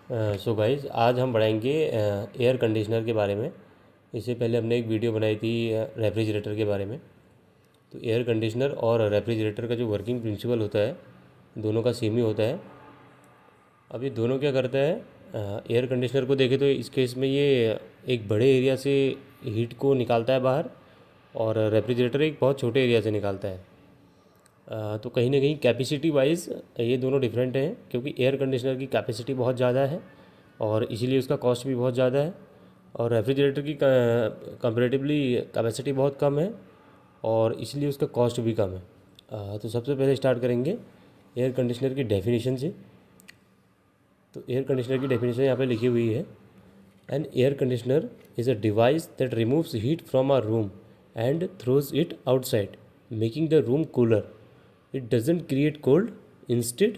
So guys, आज हम बढ़ाएंगे एयर कंडीशनर के बारे में। इससे पहले हमने एक वीडियो बनाई थी रेफ्रिजरेटर के बारे में। तो एयर कंडीशनर और रेफ्रिजरेटर का जो वर्किंग प्रिंसिपल होता है, दोनों का सेम ही होता है। अब ये दोनों क्या करता है, एयर कंडीशनर को देखें तो इस केस में ये एक बड़े एरिया से हीट को निकालता है बाहर, और रेफ्रिजरेटर एक बहुत छोटे एरिया से निकालता है। तो कहीं ना कहीं कैपेसिटी वाइज ये दोनों डिफरेंट हैं, क्योंकि एयर कंडीशनर की कैपेसिटी बहुत ज़्यादा है और इसीलिए उसका कॉस्ट भी बहुत ज़्यादा है। और रेफ्रिजरेटर की कंपेरेटिवली कैपेसिटी बहुत कम है और इसलिए उसका कॉस्ट भी कम है। तो सबसे पहले स्टार्ट करेंगे एयर कंडीशनर की डेफिनेशन से। तो एयर कंडीशनर की डेफिनेशन यहाँ पे लिखी हुई है। An air conditioner is a device that removes heat from a room and throws it outside, making the room cooler. It doesn't create cold, instead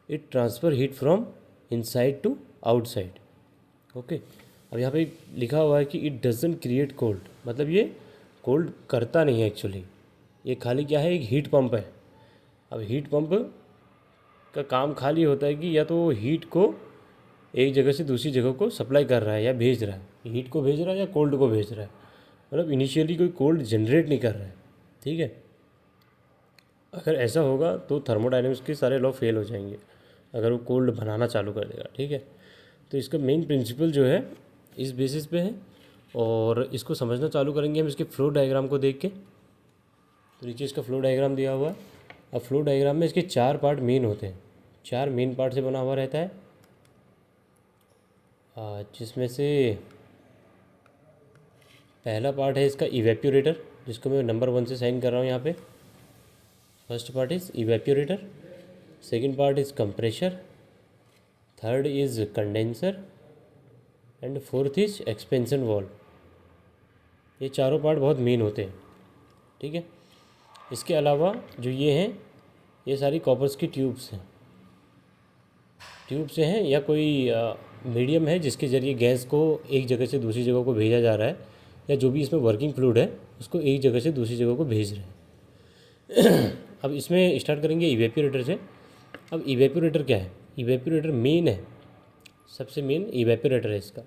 it transfer heat from inside to outside. Okay, अब यहाँ पे लिखा हुआ है कि it doesn't create cold, मतलब ये cold करता नहीं है एक्चुअली। ये खाली क्या है, एक हीट पंप है। अब हीट पंप का काम खाली होता है कि या तो हीट को एक जगह से दूसरी जगह को सप्लाई कर रहा है या भेज रहा है, हीट को भेज रहा है या कोल्ड को भेज रहा है। मतलब इनिशियली कोई कोल्ड जनरेट नहीं कर रहा है। ठीक है, अगर ऐसा होगा तो थर्मोडायनेमिक्स के सारे लॉ फेल हो जाएंगे, अगर वो कोल्ड बनाना चालू कर देगा। ठीक है, तो इसका मेन प्रिंसिपल जो है इस बेसिस पे है, और इसको समझना चालू करेंगे हम इसके फ्लो डायग्राम को देख के। तो नीचे इसका फ्लो डायग्राम दिया हुआ है। अब फ्लो डायग्राम में इसके 4 पार्ट मेन होते हैं, 4 मेन पार्ट से बना हुआ रहता है, जिसमें से पहला पार्ट है इसका इवेप्योरेटर, जिसको मैं नंबर 1 से साइन कर रहा हूँ यहाँ पे। First part is evaporator, second part is compressor, third is condenser and fourth is expansion valve. ये चारों पार्ट बहुत मेन होते हैं। ठीक है, इसके अलावा जो ये हैं, ये सारी कॉपर्स की ट्यूब्स हैं, या कोई मीडियम है जिसके ज़रिए गैस को एक जगह से दूसरी जगह को भेजा जा रहा है, या जो भी इसमें वर्किंग फ्लूइड है उसको एक जगह से दूसरी जगह को भेज रहे हैं। अब इसमें स्टार्ट करेंगे इवेप्योरेटर से। अब इवेप्योरेटर क्या है, इवेप्योरेटर मेन है, सबसे मेन इवेप्योरेटर है इसका।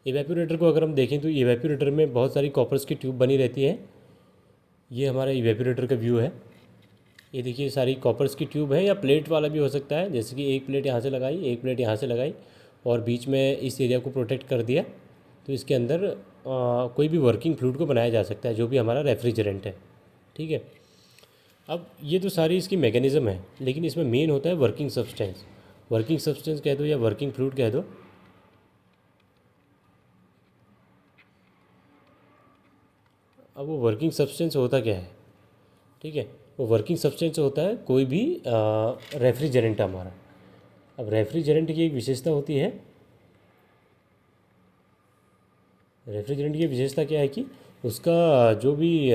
इवेप्योरेटर को अगर हम देखें तो इवेप्योरेटर में बहुत सारी कॉपर्स की ट्यूब बनी रहती है। ये हमारा इवेप्योरेटर का व्यू है। ये देखिए सारी कॉपर्स की ट्यूब है, या प्लेट वाला भी हो सकता है, जैसे कि एक प्लेट यहाँ से लगाई, एक प्लेट यहाँ से लगाई और बीच में इस एरिया को प्रोटेक्ट कर दिया, तो इसके अंदर कोई भी वर्किंग फ्लूइड को बनाया जा सकता है, जो भी हमारा रेफ्रिजरेंट है। ठीक है, अब ये तो सारी इसकी मैकेनिज़्म है, लेकिन इसमें मेन होता है वर्किंग सब्सटेंस। वर्किंग सब्सटेंस कह दो या वर्किंग फ्लूइड कह दो। अब वो वर्किंग सब्सटेंस होता क्या है, ठीक है, वो वर्किंग सब्सटेंस होता है कोई भी रेफ्रिजरेंट हमारा। अब रेफ्रिजरेंट की एक विशेषता होती है, रेफ्रिजरेंट की विशेषता क्या है कि उसका जो भी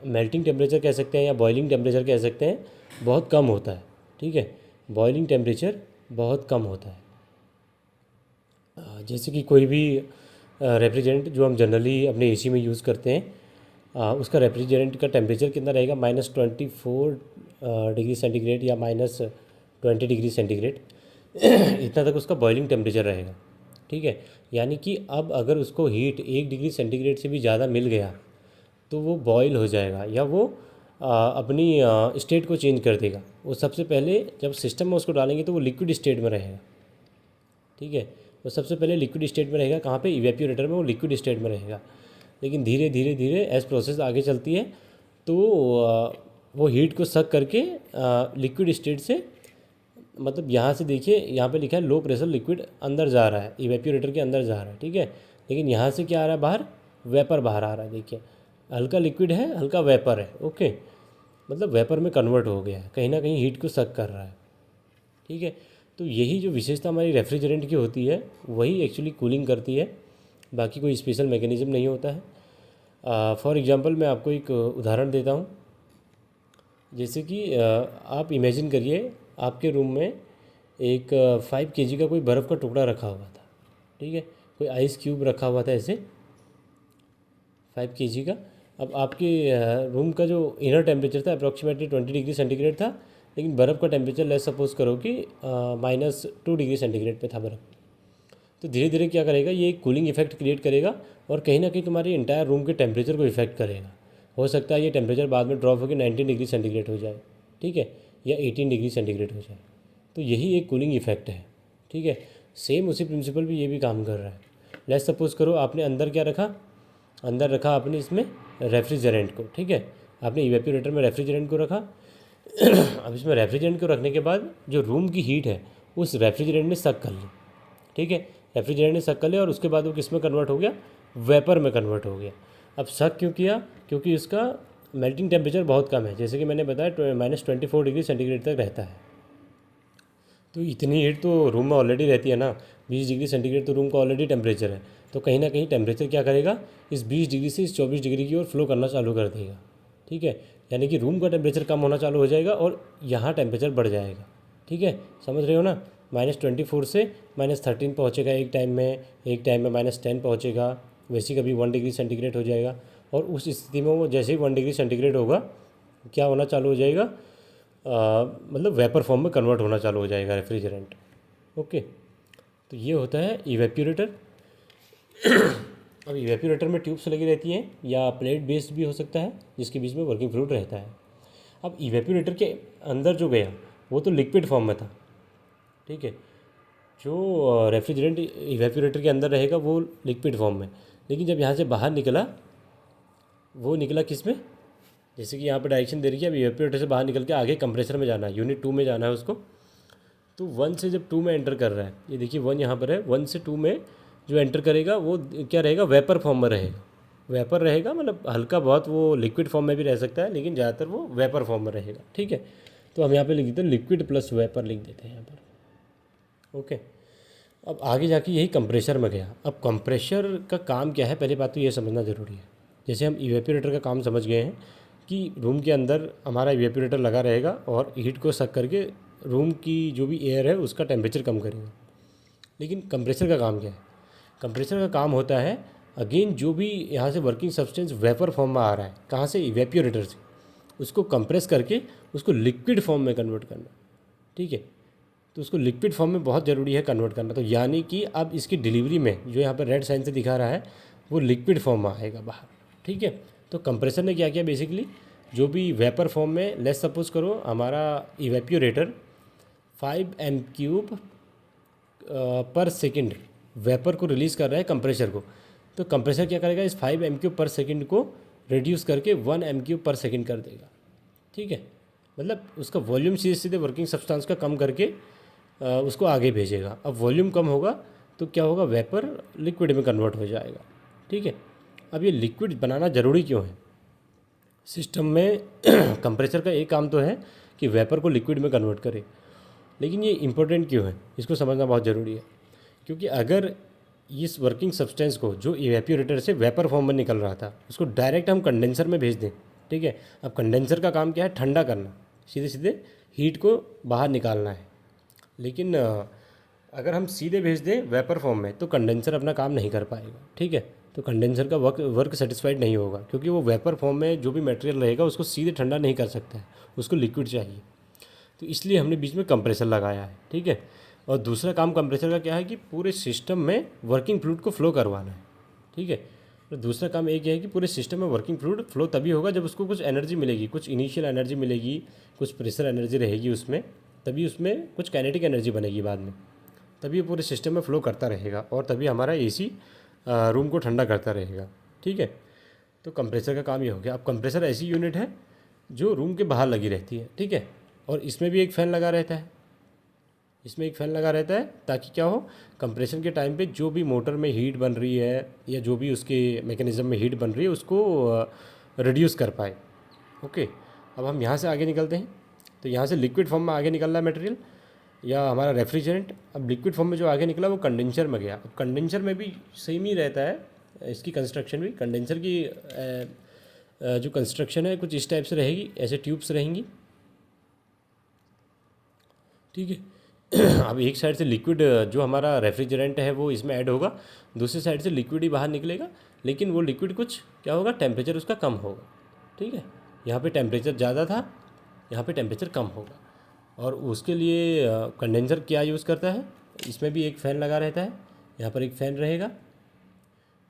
मेल्टिंग टेम्परेचर कह सकते हैं या बॉइलिंग टेम्परेचर कह सकते हैं, बहुत कम होता है। ठीक है, बॉइलिंग टेम्परेचर बहुत कम होता है। जैसे कि कोई भी रेफ्रिजरेंट जो हम जनरली अपने एसी में यूज़ करते हैं, उसका रेफ्रिजरेंट का टेम्परेचर कितना रहेगा, -24 डिग्री सेंटीग्रेड या -20 डिग्री सेंटीग्रेड, इतना तक उसका बॉइलिंग टेम्परेचर रहेगा। ठीक है, यानी कि अब अगर उसको हीट 1 डिग्री सेंटीग्रेड से भी ज़्यादा मिल गया तो वो बॉयल हो जाएगा, या वो अपनी स्टेट को चेंज कर देगा। वो सबसे पहले जब सिस्टम में उसको डालेंगे तो वो लिक्विड स्टेट में रहेगा। ठीक है, वो सबसे पहले लिक्विड स्टेट में रहेगा, कहाँ पे, इवेप्योरेटर में वो लिक्विड स्टेट में रहेगा। लेकिन धीरे धीरे धीरे एज प्रोसेस आगे चलती है तो वो हीट को सक करके लिक्विड स्टेट से, मतलब यहाँ से देखिए, यहाँ पे लिखा है लो प्रेशर लिक्विड अंदर जा रहा है, इवेप्योरेटर के अंदर जा रहा है। ठीक है, लेकिन यहाँ से क्या आ रहा है, बाहर वेपर बाहर आ रहा है। देखिए, हल्का लिक्विड है, हल्का वेपर है। ओके, मतलब वेपर में कन्वर्ट हो गया है, कहीं ना कहीं हीट को सक कर रहा है। ठीक है, तो यही जो विशेषता हमारी रेफ्रिजरेंट की होती है, वही एक्चुअली कूलिंग करती है, बाकी कोई स्पेशल मैकेनिज़्म नहीं होता है। फॉर एग्जांपल मैं आपको एक उदाहरण देता हूँ। जैसे कि आप इमेजिन करिए आपके रूम में एक 5 kg का कोई बर्फ़ का टुकड़ा रखा हुआ था। ठीक है, कोई आइस क्यूब रखा हुआ था ऐसे 5 kg का। अब आपके रूम का जो इनर टेम्परेचर था अप्रॉक्सीमेटली 20 डिग्री सेंटीग्रेड था, लेकिन बर्फ़ का टेम्परेचर लेट्स सपोज करो कि -2 डिग्री सेंटीग्रेड पे था बर्फ़। तो धीरे धीरे क्या करेगा, ये एक कूलिंग इफेक्ट क्रिएट करेगा और कहीं ना कहीं तुम्हारी इंटायर रूम के टेम्परेचर को इफेक्ट करेगा। हो सकता है ये टेम्परेचर बाद में ड्रॉप होकर 19 डिग्री सेंटीग्रेड हो जाए, ठीक है, या 18 डिग्री सेंटीग्रेड हो जाए। तो यही एक कूलिंग इफेक्ट है, ठीक है। सेम उसी प्रिंसिपल भी ये भी काम कर रहा है। लेट्स सपोज करो आपने अंदर क्या रखा, अंदर रखा आपने इसमें रेफ्रिजरेंट को, ठीक है, आपने इवेपोरेटर में रेफ्रिजरेंट को रखा। अब इसमें रेफ्रिजरेंट को रखने के बाद जो रूम की हीट है उस रेफ्रिजरेंट ने सक कर ली, ठीक है, रेफ्रिजरेंट ने सक कर लिया और उसके बाद वो किस में कन्वर्ट हो गया, वेपर में कन्वर्ट हो गया। अब सक क्यों किया, क्योंकि उसका मेल्टिंग टेम्परेचर बहुत कम है, जैसे कि मैंने बताया -24 डिग्री सेंटीग्रेड तक रहता है। तो इतनी हीट तो रूम में ऑलरेडी रहती है ना, 20 डिग्री सेंटीग्रेड तो रूम का ऑलरेडी टेम्परेचर है। तो कहीं ना कहीं टेम्परेचर क्या करेगा, इस 20 डिग्री से इस 24 डिग्री की ओर फ्लो करना चालू कर देगा, ठीक है। यानी कि रूम का टेम्परेचर कम होना चालू हो जाएगा और यहाँ टेम्परेचर बढ़ जाएगा, ठीक है, समझ रहे हो ना। -24 से -13 पहुँचेगा एक टाइम में, एक टाइम में -10 पहुँचेगा, वैसे कभी 1 डिग्री सेंटीग्रेड हो जाएगा। और उस स्थिति में वो जैसे ही 1 डिग्री सेंटीग्रेड होगा क्या होना चालू हो जाएगा, मतलब वेपर फॉर्म में कन्वर्ट होना चालू हो जाएगा रेफ्रिजरेंट। ओके, तो ये होता है इवेपोरेटर। अब इवेपोरेटर में ट्यूब्स लगी रहती हैं या प्लेट बेस्ड भी हो सकता है जिसके बीच में वर्किंग फ्लूइड रहता है। अब इवेपोरेटर के अंदर जो गया वो तो लिक्विड फॉर्म में था, ठीक है, जो रेफ्रिजरेंट इवेपोरेटर के अंदर रहेगा वो लिक्विड फॉर्म में, लेकिन जब यहाँ से बाहर निकला वो निकला किस में, जैसे कि यहाँ पर डायरेक्शन दे रही है, अब इवेपोरेटर से बाहर निकल के आगे कंप्रेसर में जाना है, यूनिट 2 में जाना है उसको। तो 1 से जब 2 में एंटर कर रहा है, ये देखिए 1 यहाँ पर है, 1 से 2 में जो एंटर करेगा वो क्या रहेगा, वेपर फॉर्म में रहेगा। वेपर रहेगा मतलब हल्का बहुत वो लिक्विड फॉर्म में भी रह सकता है, लेकिन ज़्यादातर वो वेपर फॉर्म में रहेगा, ठीक है। तो हम यहाँ पे लिख देते हैं लिक्विड प्लस वेपर लिख देते हैं यहाँ पर। ओके, अब आगे जाके यही कंप्रेसर में गया। अब कंप्रेसर का काम क्या है, पहली बात तो ये समझना ज़रूरी है। जैसे हम इवेपोरेटर का काम समझ गए हैं कि रूम के अंदर हमारा इवेपोरेटर लगा रहेगा और हीट को सक करके रूम की जो भी एयर है उसका टेम्परेचर कम करेगा। लेकिन कंप्रेसर का काम क्या है, कंप्रेसर का काम होता है अगेन जो भी यहाँ से वर्किंग सब्सटेंस वेपर फॉर्म में आ रहा है, कहाँ से, इवेपोरेटर से, उसको कंप्रेस करके उसको लिक्विड फॉर्म में कन्वर्ट करना, ठीक है। तो उसको लिक्विड फॉर्म में बहुत ज़रूरी है कन्वर्ट करना। तो यानी कि अब इसकी डिलीवरी में जो यहाँ पर रेड साइन से दिखा रहा है वो लिक्विड फॉर्म में आएगा बाहर, ठीक है। तो कंप्रेसर ने क्या किया, बेसिकली जो भी वेपर फॉर्म में, लेट्स सपोज करो हमारा इवेपोरेटर 5 m³ पर सेकंड वेपर को रिलीज़ कर रहा है कंप्रेसर को, तो कंप्रेसर क्या करेगा, इस 5 m³ पर सेकंड को रिड्यूस करके 1 m³ पर सेकंड कर देगा, ठीक है। मतलब उसका वॉल्यूम सीधे सीधे वर्किंग सब्सटेंस का कम करके उसको आगे भेजेगा। अब वॉल्यूम कम होगा तो क्या होगा, वेपर लिक्विड में कन्वर्ट हो जाएगा, ठीक है। अब ये लिक्विड बनाना ज़रूरी क्यों है सिस्टम में? कंप्रेसर का एक काम तो है कि वेपर को लिक्विड में कन्वर्ट करे, लेकिन ये इम्पोर्टेंट क्यों है, इसको समझना बहुत ज़रूरी है। क्योंकि अगर इस वर्किंग सब्सटेंस को जो इवेपोरेटर से वेपर फॉर्म में निकल रहा था उसको डायरेक्ट हम कंडेंसर में भेज दें, ठीक है। अब कंडेंसर का काम क्या है, ठंडा करना, सीधे सीधे हीट को बाहर निकालना है। लेकिन अगर हम सीधे भेज दें वेपर फॉर्म में तो कंडेंसर अपना काम नहीं कर पाएगा, ठीक है। तो कंडेंसर का वर्क सेटिस्फाइड नहीं होगा, क्योंकि वो वेपर फॉर्म में जो भी मटेरियल रहेगा उसको सीधे ठंडा नहीं कर सकता है, उसको लिक्विड चाहिए। तो इसलिए हमने बीच में कंप्रेसर लगाया है, ठीक है। और दूसरा काम कंप्रेसर का क्या है कि पूरे सिस्टम में वर्किंग फ्लूइड को फ्लो करवाना है, ठीक है। तो दूसरा काम एक है कि पूरे सिस्टम में वर्किंग फ्लूइड फ्लो तभी होगा जब उसको कुछ एनर्जी मिलेगी, कुछ इनिशियल एनर्जी मिलेगी, कुछ प्रेशर एनर्जी रहेगी उसमें, तभी उसमें कुछ काइनेटिक एनर्जी बनेगी बाद में, तभी पूरे सिस्टम में फ्लो करता रहेगा और तभी हमारा एसी रूम को ठंडा करता रहेगा, ठीक है। तो कंप्रेसर का काम ये हो गया। अब कंप्रेसर ऐसी यूनिट है जो रूम के बाहर लगी रहती है, ठीक है। और इसमें भी एक फ़ैन लगा रहता है, इसमें एक फ़ैन लगा रहता है ताकि क्या हो, कंप्रेशन के टाइम पे जो भी मोटर में हीट बन रही है या जो भी उसके मैकेनिज़्म में हीट बन रही है उसको रिड्यूस कर पाए। ओके, अब हम यहाँ से आगे निकलते हैं। तो यहाँ से लिक्विड फॉर्म में आगे निकल रहा है मटेरियल या हमारा रेफ्रिजरेंट। अब लिक्विड फॉर्म में जो आगे निकला वो कंडेंसर में गया। अब कंडेंसर में भी सेम ही रहता है, इसकी कंस्ट्रक्शन भी, कंडेंसर की जो कंस्ट्रक्शन है कुछ इस टाइप से रहेगी, ऐसे ट्यूब्स रहेंगी, ठीक है। अब एक साइड से लिक्विड जो हमारा रेफ्रिजरेंट है वो इसमें ऐड होगा, दूसरी साइड से लिक्विड ही बाहर निकलेगा, लेकिन वो लिक्विड कुछ क्या होगा, टेम्परेचर उसका कम होगा, ठीक है। यहाँ पे टेम्परेचर ज़्यादा था, यहाँ पे टेम्परेचर कम होगा। और उसके लिए कंडेंसर क्या यूज़ करता है, इसमें भी एक फ़ैन लगा रहता है, यहाँ पर एक फ़ैन रहेगा,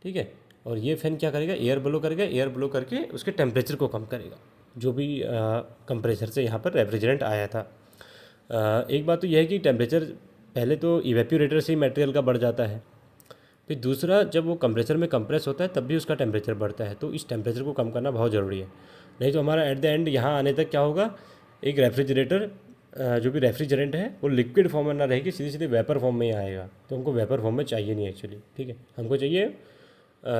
ठीक है। और ये फ़ैन क्या करेगा, एयर ब्लो करेगा, एयर ब्लो करके उसके टेम्परेचर को कम करेगा, जो भी कंप्रेसर से यहाँ पर रेफ्रिजरेंट आया था। एक बात तो यह है कि टेम्परेचर पहले तो इवेप्यूरेटर से ही मटेरियल का बढ़ जाता है, फिर दूसरा जब वो कंप्रेसर में कंप्रेस होता है तब भी उसका टेम्परेचर बढ़ता है, तो इस टेम्परेचर को कम करना बहुत ज़रूरी है। नहीं तो हमारा एट द एंड यहाँ आने तक क्या होगा, एक रेफ्रिजरेटर जो भी रेफ्रिजरेंट है वो लिक्विड फॉर्म में ना रहेगी, सीधे सीधे वेपर फॉर्म में ही आएगा, तो हमको वेपर फॉर्म में चाहिए नहीं एक्चुअली, ठीक है, हमको चाहिए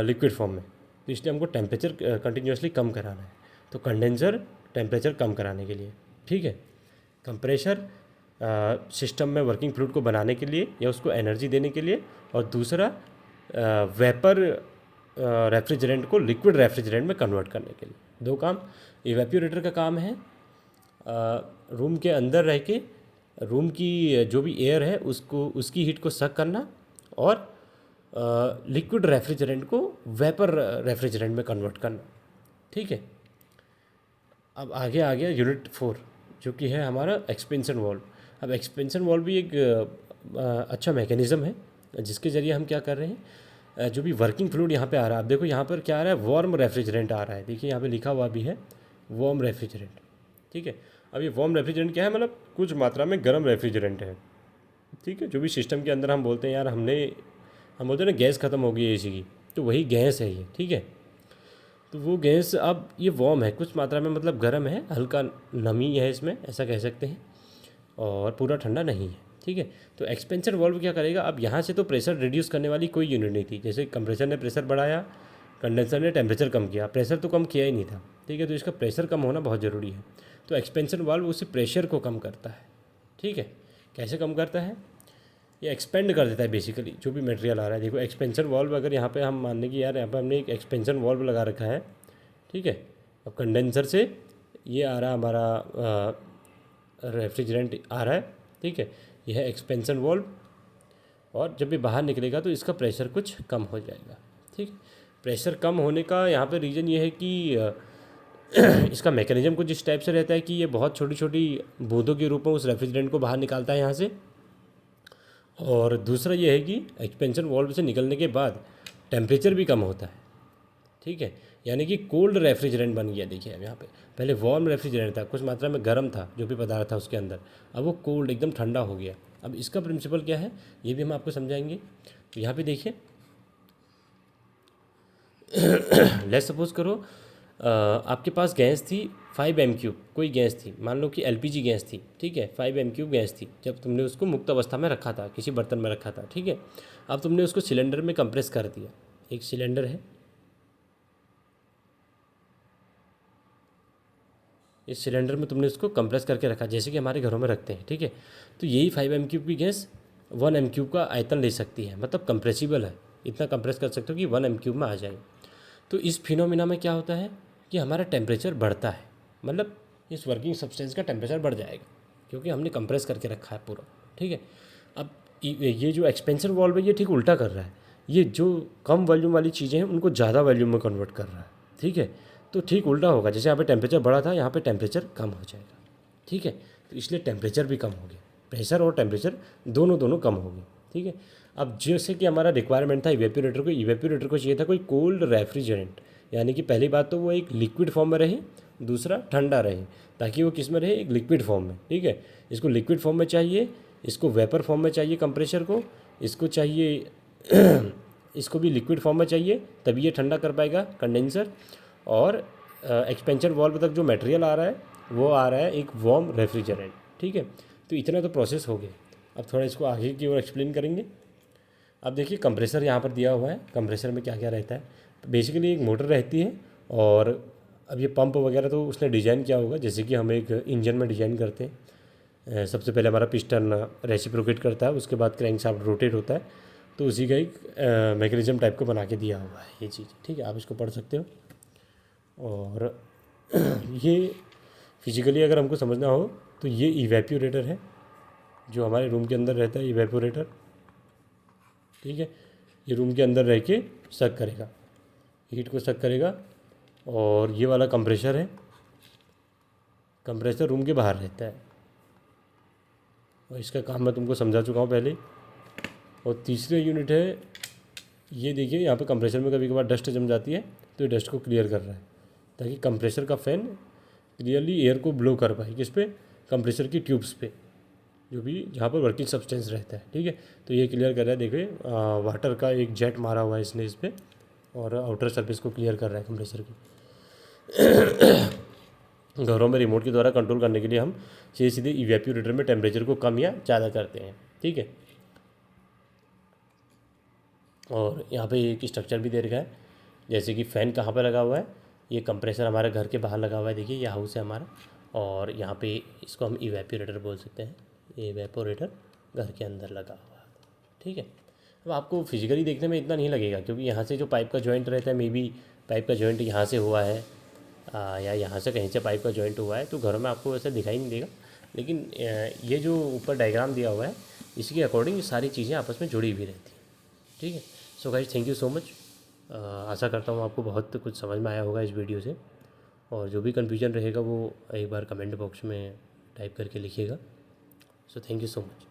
लिक्विड फॉर्म में। तो इसलिए हमको टेम्परेचर कंटिन्यूसली कम कराना है, तो कंडेंसर टेम्परेचर कम कराने के लिए, ठीक है। कंप्रेशर सिस्टम में वर्किंग फ्लूइड को बनाने के लिए या उसको एनर्जी देने के लिए, और दूसरा वेपर रेफ्रिजरेंट को लिक्विड रेफ्रिजरेंट में कन्वर्ट करने के लिए। दो काम। इवेप्यूरेटर का काम है रूम के अंदर रह के रूम की जो भी एयर है उसको, उसकी हीट को सक करना, और लिक्विड रेफ्रिजरेंट को वेपर रेफ्रिजरेंट में कन्वर्ट करना, ठीक है। अब आगे आ गया यूनिट 4 जो कि है हमारा एक्सपेंशन वाल्व। अब एक्सपेंशन वाल्व भी एक अच्छा मैकेनिज़्म है जिसके ज़रिए हम क्या कर रहे हैं, जो भी वर्किंग फ्लूइड यहाँ पे आ रहा है, आप देखो यहाँ पर क्या आ रहा है, वार्म रेफ्रिजरेंट आ रहा है, देखिए यहाँ पे लिखा हुआ भी है वार्म रेफ्रिजरेंट, ठीक है। अब ये वार्म रेफ्रिजरेंट क्या है, मतलब कुछ मात्रा में गर्म रेफ्रिजरेंट है, ठीक है। जो भी सिस्टम के अंदर हम बोलते हैं यार हम बोलते हैं ना गैस ख़त्म हो गई है एसी की, तो वही गैस है ये, ठीक है। तो वो गैस अब ये वार्म है, कुछ मात्रा में मतलब गर्म है, हल्का नमी है इसमें, ऐसा कह सकते हैं, और पूरा ठंडा नहीं है, ठीक है। तो एक्सपेंशन वाल्व क्या करेगा, अब यहाँ से तो प्रेशर रिड्यूस करने वाली कोई यूनिट नहीं थी, जैसे कंप्रेसर ने प्रेशर बढ़ाया, कंडेंसर ने टेम्परेचर कम किया, प्रेशर तो कम किया ही नहीं था, ठीक है। तो इसका प्रेशर कम होना बहुत ज़रूरी है, तो एक्सपेंशन वाल्व उसी प्रेशर को कम करता है, ठीक है। कैसे कम करता है, ये एक्सपेंड कर देता है बेसिकली जो भी मटेरियल आ रहा है। देखो एक्सपेंशन वाल्व, अगर यहाँ पे हम मान लें कि यार यहाँ पे हमने एक एक्सपेंशन वाल्व लगा रखा है, ठीक है। अब कंडेंसर से ये आ रहा हमारा रेफ्रिजरेंट आ रहा है, ठीक है, यह है एक्सपेंशन वाल्व, और जब भी बाहर निकलेगा तो इसका प्रेशर कुछ कम हो जाएगा, ठीक। प्रेशर कम होने का यहाँ पे रीज़न ये है कि इसका मैकेनिज्म कुछ इस टाइप से रहता है कि ये बहुत छोटी छोटी बूंदों के रूप में उस रेफ्रिजरेंट को बाहर निकालता है यहाँ से, और दूसरा ये है कि एक्सपेंशन वाल्व से निकलने के बाद टेम्परेचर भी कम होता है, ठीक है, यानी कि कोल्ड रेफ्रिजरेंट बन गया। देखिए अब यहाँ पे पहले वार्म रेफ्रिजरेंट था, कुछ मात्रा में गर्म था जो भी पदार्थ था उसके अंदर, अब वो कोल्ड एकदम ठंडा हो गया। अब इसका प्रिंसिपल क्या है ये भी हम आपको समझाएंगे। तो यहाँ पे देखिए लेट्स सपोज करो आपके पास गैस थी 5 m3, कोई गैस थी, मान लो कि LPG गैस थी, ठीक है, 5 m3 गैस थी, जब तुमने उसको मुक्त अवस्था में रखा था, किसी बर्तन में रखा था, ठीक है। अब तुमने उसको सिलेंडर में कंप्रेस कर दिया, एक सिलेंडर है, इस सिलेंडर में तुमने उसको कंप्रेस करके रखा, जैसे कि हमारे घरों में रखते हैं, ठीक है। तो यही 5 m3 की गैस 1 m3 का आयतन ले सकती है, मतलब कंप्रेसिबल है, इतना कंप्रेस कर सकते हो कि 1 m3 में आ जाए। तो इस फिनोमिना में क्या होता है कि हमारा टेम्परेचर बढ़ता है, मतलब इस वर्किंग सब्सटेंस का टेम्परेचर बढ़ जाएगा क्योंकि हमने कंप्रेस करके रखा है पूरा, ठीक है। अब ये जो एक्सपेंशन वाल्व है ये ठीक उल्टा कर रहा है, ये जो कम वॉल्यूम वाली चीज़ें हैं उनको ज़्यादा वॉल्यूम में कन्वर्ट कर रहा है, ठीक है। तो ठीक उल्टा होगा, जैसे यहाँ पे टेम्परेचर बढ़ा था यहाँ पे टेम्परेचर कम हो जाएगा, ठीक है। तो इसलिए टेम्परेचर भी कम हो गया, प्रेशर और टेम्परेचर दोनों कम हो गए, ठीक है। अब जैसे कि हमारा रिक्वायरमेंट था इवेपोरेटर को चाहिए था कोई कोल्ड रेफ्रिजरेंट, यानी कि पहली बात तो वो एक लिक्विड फॉर्म में रहे, दूसरा ठंडा रहे, ताकि वो किस में रहे, एक लिक्विड फॉर्म में, ठीक है। इसको लिक्विड फॉर्म में चाहिए, इसको वेपर फॉर्म में चाहिए कंप्रेसर को, इसको चाहिए इसको भी लिक्विड फॉर्म में चाहिए, तभी ये ठंडा कर पाएगा कंडेंसर। और एक्सपेंशन वाल्व तक जो मटेरियल आ रहा है वो आ रहा है एक वार्म रेफ्रिजरेंट, ठीक है। तो इतना तो प्रोसेस हो गया। अब थोड़ा इसको आगे की ओर एक्सप्लेन करेंगे। अब देखिए कंप्रेसर यहाँ पर दिया हुआ है, कंप्रेसर में क्या क्या रहता है, बेसिकली एक मोटर रहती है, और अब ये पंप वगैरह तो उसने डिज़ाइन किया होगा, जैसे कि हम एक इंजन में डिज़ाइन करते हैं, सबसे पहले हमारा पिस्टन रेसिप्रोकेट करता है, उसके बाद क्रैंकशाफ्ट रोटेट होता है, तो उसी का एक मैकेनिज्म टाइप को बना के दिया हुआ है ये चीज़, ठीक है, आप इसको पढ़ सकते हो। और ये फिजिकली अगर हमको समझना हो तो ये इवेपोरेटर है जो हमारे रूम के अंदर रहता है, इवेपोरेटर, ठीक है। ये रूम के अंदर रह के सक करेगा, हीट को सक करेगा। और ये वाला कंप्रेसर है, कंप्रेसर रूम के बाहर रहता है, और इसका काम मैं तुमको समझा चुका हूँ पहले। और तीसरी यूनिट है, ये देखिए यहाँ पे कंप्रेसर में कभी कभार डस्ट जम जाती है, तो ये डस्ट को क्लियर कर रहा है ताकि कंप्रेसर का फ़ैन क्लियरली एयर को ब्लो कर पाए। किस पे? कंप्रेसर की ट्यूब्स पे, जो भी जहाँ पर वर्किंग सब्सटेंस रहता है। ठीक है, तो ये क्लियर कर रहा है। देखिए वाटर का एक जेट मारा हुआ है इसने इस पर, और आउटर सरफेस को क्लियर कर रहा है कंप्रेसर की। घरों में रिमोट के द्वारा कंट्रोल करने के लिए हम सीधे इवेपोरेटर में टेम्परेचर को कम या ज़्यादा करते हैं। ठीक है, और यहाँ पे एक स्ट्रक्चर भी दे रखा है, जैसे कि फ़ैन कहाँ पे लगा हुआ है। ये कंप्रेसर हमारे घर के बाहर लगा हुआ है, देखिए ये हाउस है हमारा, और यहाँ पे इसको हम इवेपोरेटर बोल सकते हैं। ये इवेपोरेटर घर के अंदर लगा हुआ है। ठीक है, अब आपको फिजिकली देखने में इतना नहीं लगेगा, क्योंकि यहाँ से जो पाइप का जॉइंट रहता है, मे बी पाइप का जॉइंट यहाँ से हुआ है या यहाँ से कहीं से पाइप का जॉइंट हुआ है, तो घरों में आपको वैसे दिखाई नहीं देगा। लेकिन ये जो ऊपर डायग्राम दिया हुआ है, इसके अकॉर्डिंग ये सारी चीज़ें आपस में जुड़ी भी रहती हैं। ठीक है, so guys thank you so much. आशा करता हूँ आपको बहुत कुछ समझ में आया होगा इस वीडियो से, और जो भी कन्फ्यूजन रहेगा वो एक बार कमेंट बॉक्स में टाइप करके लिखिएगा। So thank you so much.